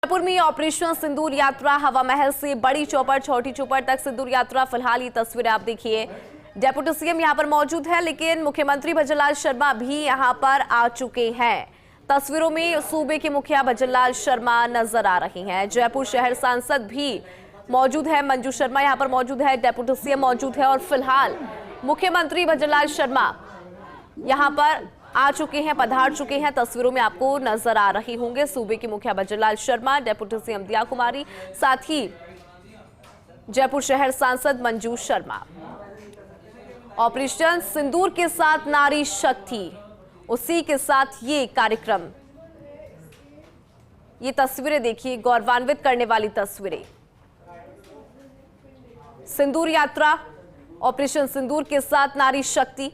जयपुर में ऑपरेशन सिंदूर यात्रा हवा महल से बड़ी चौपर छोटी चौपर तक सिंदूर यात्रा। फिलहाल ये तस्वीरें आप देखिए, डेप्यूटी सीएम यहां पर मौजूद है, लेकिन मुख्यमंत्री भजनलाल शर्मा भी यहां पर आ चुके हैं। तस्वीरों में सूबे के मुखिया भजनलाल शर्मा नजर आ रही हैं। जयपुर शहर सांसद भी मौजूद है, मंजू शर्मा यहां पर मौजूद है, डेप्यूटी सीएम मौजूद है और फिलहाल मुख्यमंत्री भजनलाल शर्मा यहां पर आ चुके हैं, पधार चुके हैं। तस्वीरों में आपको नजर आ रही होंगे सूबे के मुखिया भजनलाल शर्मा, डेप्यूटी सीएम दिया कुमारी, साथ ही जयपुर शहर सांसद मंजू शर्मा। ऑपरेशन सिंदूर के साथ नारी शक्ति, उसी के साथ ये कार्यक्रम, ये तस्वीरें देखिए, गौरवान्वित करने वाली तस्वीरें। सिंदूर यात्रा, ऑपरेशन सिंदूर के साथ नारी शक्ति।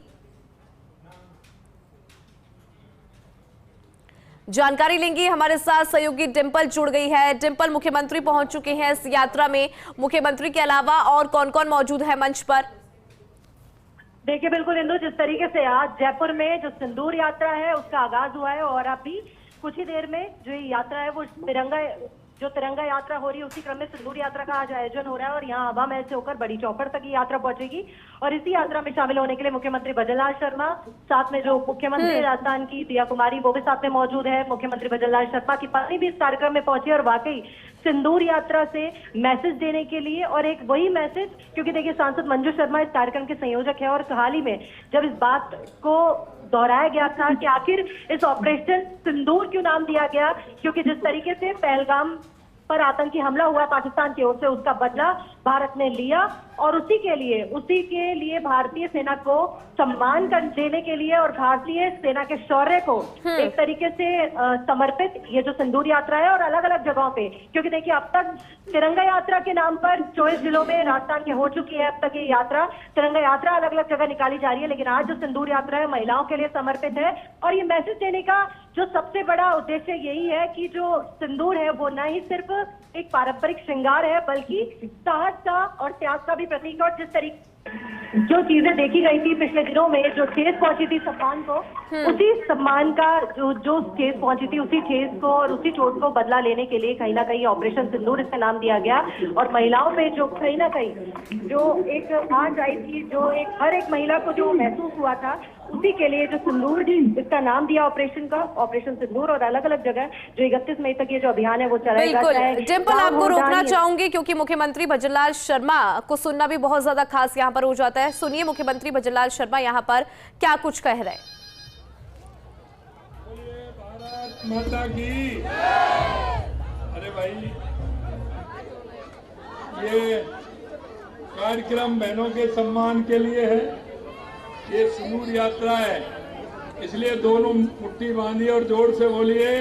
जानकारी लेंगे, हमारे साथ सहयोगी डिंपल जुड़ गई है। डिंपल, मुख्यमंत्री पहुंच चुके हैं इस यात्रा में, मुख्यमंत्री के अलावा और कौन कौन मौजूद है मंच पर? देखिए बिल्कुल इंदु, जिस तरीके से आज जयपुर में जो सिंदूर यात्रा है उसका आगाज हुआ है और अभी कुछ ही देर में जो ये यात्रा है वो तिरंगा यात्रा हो रही है, उसी क्रम में सिंदूर यात्रा का आज आयोजन हो रहा है और यहाँ हवा महल से होकर बड़ी चौपर तक ये यात्रा पहुंचेगी। और इसी यात्रा में शामिल होने के लिए मुख्यमंत्री भजनलाल शर्मा, साथ में जो मुख्यमंत्री राजस्थान की दिया कुमारी वो भी साथ में मौजूद है। मुख्यमंत्री भजनलाल शर्मा की पत्नी भी इस कार्यक्रम में पहुंची और वाकई सिंदूर यात्रा से मैसेज देने के लिए, और एक वही मैसेज, क्योंकि देखिए सांसद मंजू शर्मा इस कार्यक्रम के संयोजक है और हाल ही में जब इस बात को दोहराया गया था कि आखिर इस ऑपरेशन सिंदूर क्यों नाम दिया गया, क्योंकि जिस तरीके से पहलगाम पर आतंकी हमला हुआ पाकिस्तान की ओर से, उसका बदला भारत ने लिया और उसी के लिए भारतीय सेना को सम्मान देने के लिए और भारतीय सेना के शौर्य को एक तरीके से समर्पित ये जो सिंदूर यात्रा है। और अलग अलग जगहों पे, क्योंकि देखिए अब तक तिरंगा यात्रा के नाम पर 24 जिलों में राजस्थान के हो चुकी है अब तक ये यात्रा, तिरंगा यात्रा अलग अलग जगह निकाली जा रही है, लेकिन आज जो सिंदूर यात्रा है महिलाओं के लिए समर्पित है। और ये मैसेज देने का जो सबसे बड़ा उद्देश्य यही है कि जो सिंदूर है वो न ही सिर्फ एक पारंपरिक श्रृंगार है बल्कि साहस का और त्याग का भी प्रतीक है। और जिस तरीके जो चीजें देखी गई थी पिछले दिनों में, जो ठेस पहुंची थी सम्मान को, उसी सम्मान का जो ठेस पहुंची थी उसी ठेस को और उसी चोट को बदला लेने के लिए कहीं ना कहीं ऑपरेशन सिंदूर इसका नाम दिया गया। और महिलाओं में जो कहीं ना कहीं जो एक आंच आई थी, जो एक हर एक महिला को जो महसूस हुआ था, उसी के लिए जो सिंदूर इसका नाम दिया ऑपरेशन का, ऑपरेशन सिंदूर। और अलग अलग जगह जो 31 मई तक ये जो अभियान है वो चलाएगा। डिंपल, आपको रोकना चाहूंगी क्योंकि मुख्यमंत्री भजनलाल शर्मा को सुनना भी बहुत ज्यादा खास यहाँ पर हो जाता है। सुनिए मुख्यमंत्री भजनलाल शर्मा यहाँ पर क्या कुछ कह रहे हैं। भारत माता की। अरे भाई, ये कार्यक्रम बहनों के सम्मान के लिए है, ये सिंदूर यात्रा है, इसलिए दोनों मुट्ठी बांधिए और जोर से बोलिए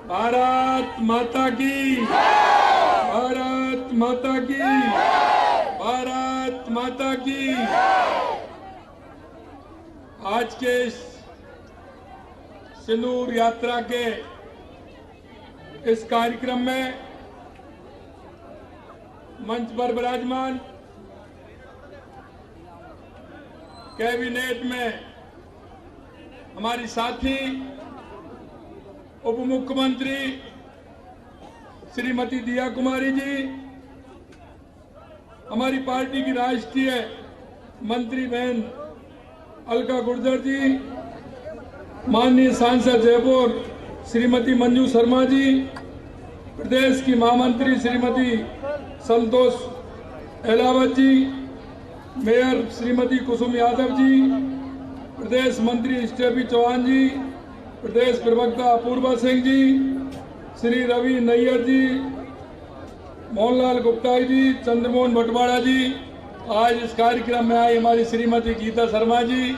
भारत माता की, भारत माता की, भारत माता की। आज के इस सिंदूर यात्रा के इस कार्यक्रम में मंच पर विराजमान कैबिनेट में हमारी साथी उप मुख्यमंत्री श्रीमती दिया कुमारी जी, हमारी पार्टी की राष्ट्रीय मंत्री बहन अलका गुर्जर जी, माननीय सांसद जयपुर श्रीमती मंजू शर्मा जी, प्रदेश की महामंत्री श्रीमती संतोष अहलावत जी, मेयर श्रीमती कुसुम यादव जी, प्रदेश मंत्री स्टेफी चौहान जी, प्रदेश प्रवक्ता अपूर्वा सिंह जी, श्री रवि नैयर जी, मोहनलाल गुप्ता जी, चंद्रमोहन भटवाड़ा जी, आज इस कार्यक्रम में आई हमारी श्रीमती गीता शर्मा जी,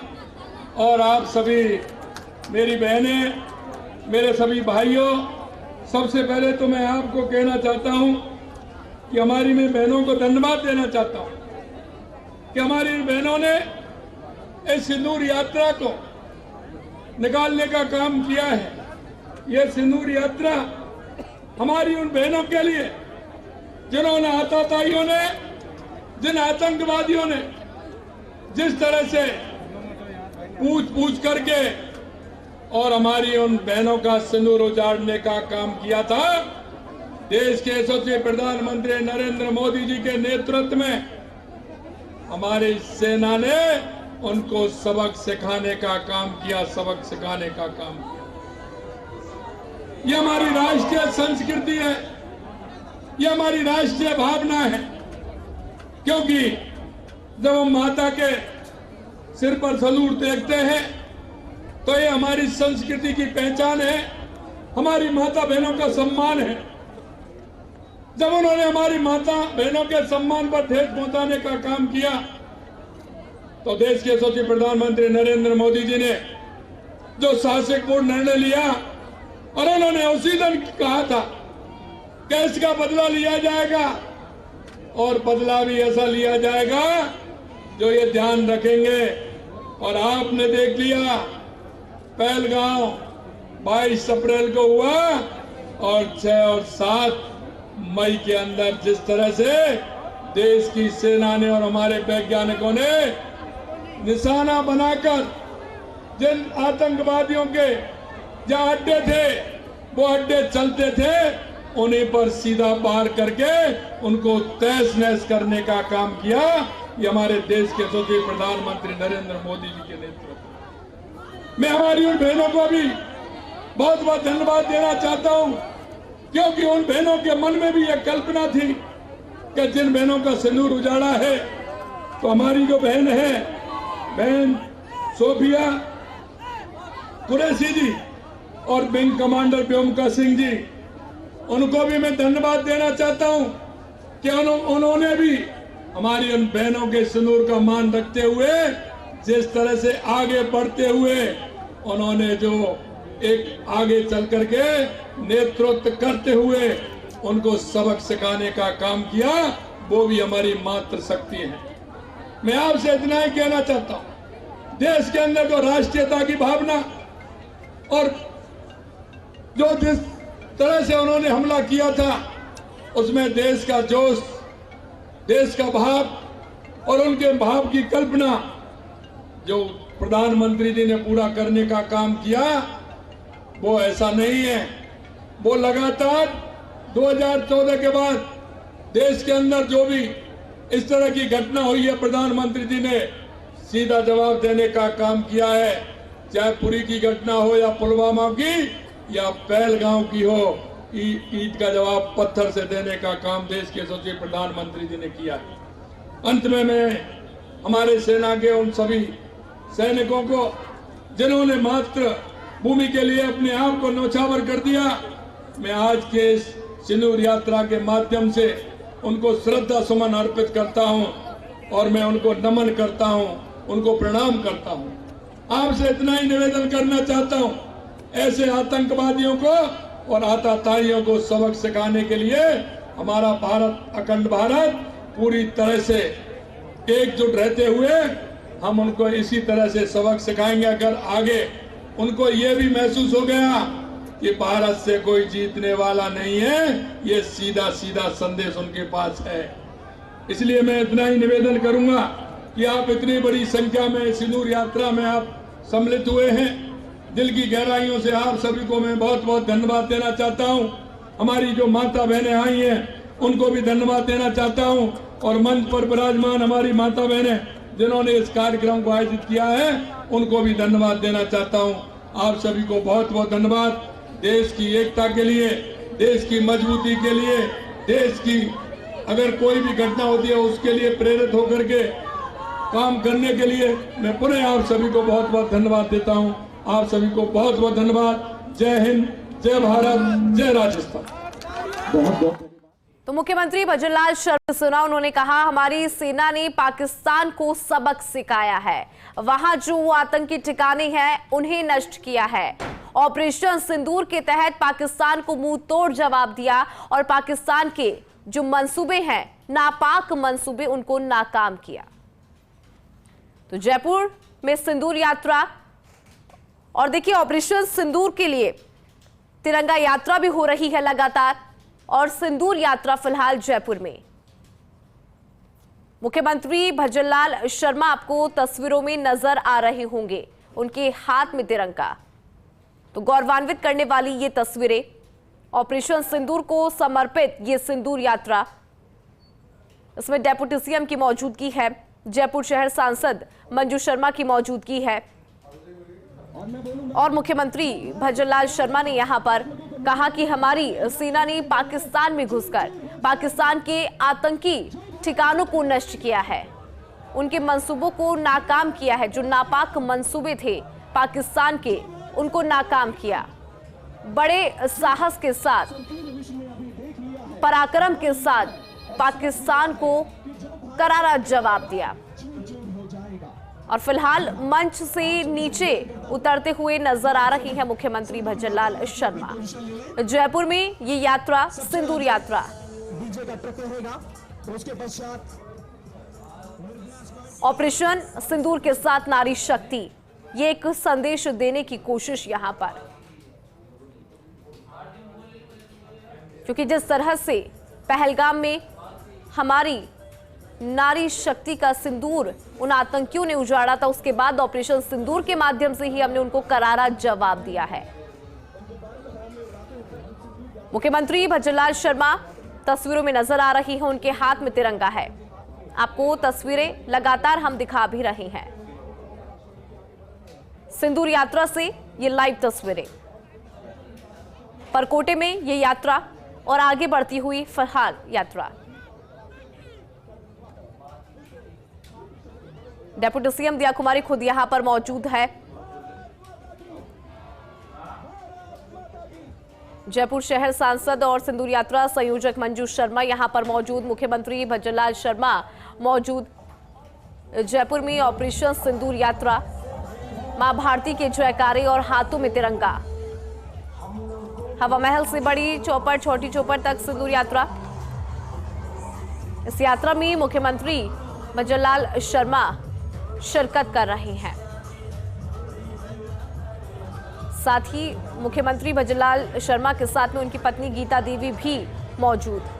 और आप सभी मेरी बहनें, मेरे सभी भाइयों, सबसे पहले तो मैं आपको कहना चाहता हूं कि हमारी मैं बहनों को धन्यवाद देना चाहता हूं कि हमारी बहनों ने इस सिंदूर यात्रा को निकालने का काम किया है। यह सिंदूर यात्रा हमारी उन बहनों के लिए जिन्होंने आतताइयों ने, जिन आतंकवादियों ने जिस तरह से पूछ करके और हमारी उन बहनों का सिंदूर उजाड़ने का काम किया था, देश के यशस्वी प्रधानमंत्री नरेंद्र मोदी जी के नेतृत्व में हमारी सेना ने उनको सबक सिखाने का काम किया, सबक सिखाने का काम किया। ये हमारी राष्ट्रीय संस्कृति है, ये हमारी राष्ट्रीय भावना है, क्योंकि जब हम माता के सिर पर सलूट देखते हैं तो ये हमारी संस्कृति की पहचान है, हमारी माता बहनों का सम्मान है। जब उन्होंने हमारी माता बहनों के सम्मान पर ठेस पहुंचाने का काम किया तो देश के यशस्वी प्रधानमंत्री नरेंद्र मोदी जी ने जो साहसिकपूर्ण निर्णय लिया और उन्होंने उसी दिन कहा था कि इसका बदला लिया जाएगा और बदला भी ऐसा लिया जाएगा जो ये ध्यान रखेंगे। और आपने देख लिया पहलगांव 22 अप्रैल को हुआ और 6 और 7 मई के अंदर जिस तरह से देश की सेना ने और हमारे वैज्ञानिकों ने निशाना बनाकर जिन आतंकवादियों के जहां अड्डे थे वो अड्डे चलते थे उन्हीं पर सीधा पार करके उनको तहस नहस करने का काम किया। ये हमारे देश के यशस्वी प्रधानमंत्री नरेंद्र मोदी जी के नेतृत्व में। मैं हमारी उन बहनों को भी बहुत बहुत धन्यवाद देना चाहता हूं, क्योंकि उन बहनों के मन में भी यह कल्पना थी कि जिन बहनों का सिंदूर उजाड़ा है तो हमारी जो बहन है, बहन सोफिया कुरैशी जी और विंग कमांडर व्योमिका सिंह जी, उनको भी मैं धन्यवाद देना चाहता हूं कि उन्होंने भी हमारी उन बहनों के सिंदूर का मान रखते हुए जिस तरह से आगे बढ़ते हुए उन्होंने जो एक आगे चल करके नेतृत्व करते हुए उनको सबक सिखाने का काम किया, वो भी हमारी मातृ शक्ति है। मैं आपसे इतना ही कहना चाहता हूं, देश के अंदर जो राष्ट्रीयता की भावना और जो जिस तरह से उन्होंने हमला किया था उसमें देश का जोश, देश का भाव और उनके भाव की कल्पना जो प्रधानमंत्री जी ने पूरा करने का काम किया वो ऐसा नहीं है। वो लगातार 2014 के बाद देश के अंदर जो भी इस तरह की घटना हुई है, प्रधानमंत्री जी ने सीधा जवाब देने का काम किया है। चाहे पुरी की घटना हो या पुलवामा की या पहलगांव की हो, ईद का जवाब पत्थर से देने का काम देश के यशस्वी प्रधानमंत्री जी ने किया है। अंत में मैं हमारे सेना के उन सभी सैनिकों को जिन्होंने मात्र भूमि के लिए अपने आप को न्यौछावर कर दिया, मैं आज के इस सिंदूर यात्रा के माध्यम से उनको श्रद्धा सुमन अर्पित करता हूं और मैं उनको नमन करता हूं, उनको प्रणाम करता हूं। आपसे इतना ही निवेदन करना चाहता हूं, ऐसे आतंकवादियों को और आतताइयों को सबक सिखाने के लिए हमारा भारत, अखंड भारत पूरी तरह से एकजुट रहते हुए हम उनको इसी तरह से सबक सिखाएंगे। अगर आगे उनको ये भी महसूस हो गया कि भारत से कोई जीतने वाला नहीं है, ये सीधा सीधा संदेश उनके पास है। इसलिए मैं इतना ही निवेदन करूंगा कि आप इतनी बड़ी संख्या में सिंदूर यात्रा में आप सम्मिलित हुए हैं। दिल की गहराइयों से आप सभी को मैं बहुत बहुत धन्यवाद देना चाहता हूं। हमारी जो माता बहनें आई हैं उनको भी धन्यवाद देना चाहता हूं और मंच पर विराजमान हमारी माता बहनें जिन्होंने इस कार्यक्रम को आयोजित किया है उनको भी धन्यवाद देना चाहता हूं। आप सभी को बहुत बहुत धन्यवाद। देश की एकता के लिए, देश की मजबूती के लिए, देश की अगर कोई भी घटना होती है उसके लिए प्रेरित होकर के काम करने के लिए मैं पुनः आप सभी को बहुत बहुत धन्यवाद देता हूं। आप सभी को बहुत बहुत धन्यवाद। जय हिंद, जय भारत, जय राजस्थान। तो मुख्यमंत्री भजनलाल शर्मा सुना, उन्होंने कहा हमारी सेना ने पाकिस्तान को सबक सिखाया है, वहां जो आतंकी ठिकाने हैं उन्हें नष्ट किया है। ऑपरेशन सिंदूर के तहत पाकिस्तान को मुंह तोड़ जवाब दिया और पाकिस्तान के जो मंसूबे हैं, नापाक मंसूबे, उनको नाकाम किया। तो जयपुर में सिंदूर यात्रा और देखिए ऑपरेशन सिंदूर के लिए तिरंगा यात्रा भी हो रही है लगातार और सिंदूर यात्रा फिलहाल जयपुर में। मुख्यमंत्री भजनलाल शर्मा आपको तस्वीरों में नजर आ रहे होंगे, उनके हाथ में तिरंगा। तो गौरवान्वित करने वाली ये तस्वीरें ऑपरेशन सिंदूर को समर्पित ये सिंदूर यात्रा, इसमें डेप्यूटी सीएम की मौजूदगी है, जयपुर शहर सांसद मंजू शर्मा की मौजूदगी है और मुख्यमंत्री भजनलाल शर्मा ने यहां पर कहा कि हमारी सेना ने पाकिस्तान में घुसकर पाकिस्तान के आतंकी ठिकानों को नष्ट किया है, उनके मंसूबों को नाकाम किया है। जो नापाक मंसूबे थे पाकिस्तान के, उनको नाकाम किया। बड़े साहस के साथ, पराक्रम के साथ पाकिस्तान को करारा जवाब दिया। और फिलहाल मंच से नीचे उतरते हुए नजर आ रही है मुख्यमंत्री भजनलाल शर्मा। जयपुर में ये यात्रा, सिंदूर यात्रा, ऑपरेशन सिंदूर के साथ नारी शक्ति, ये एक संदेश देने की कोशिश यहां पर, क्योंकि जिस तरह से पहलगाम में हमारी नारी शक्ति का सिंदूर उन आतंकियों ने उजाड़ा था, उसके बाद ऑपरेशन सिंदूर के माध्यम से ही हमने उनको करारा जवाब दिया है। मुख्यमंत्री भजनलाल शर्मा तस्वीरों में नजर आ रही है, उनके हाथ में तिरंगा है। आपको तस्वीरें लगातार हम दिखा भी रहे हैं। सिंदूर यात्रा से ये लाइव तस्वीरें, परकोटे में ये यात्रा और आगे बढ़ती हुई फरहाल यात्रा। डेप्यूटी सीएम दिया कुमारी खुद यहां पर मौजूद है। जयपुर शहर सांसद और सिंदूर यात्रा संयोजक मंजू शर्मा यहां पर मौजूद, मुख्यमंत्री भजनलाल शर्मा मौजूद। जयपुर में ऑपरेशन सिंदूर यात्रा, मां भारती के जयकारे और हाथों में तिरंगा। हवा महल से बड़ी चौपर, छोटी चौपर तक सिंदूर यात्रा। इस यात्रा में मुख्यमंत्री भजनलाल शर्मा शिरकत कर रहे हैं। साथ ही मुख्यमंत्री भजनलाल शर्मा के साथ में उनकी पत्नी गीता देवी भी मौजूद।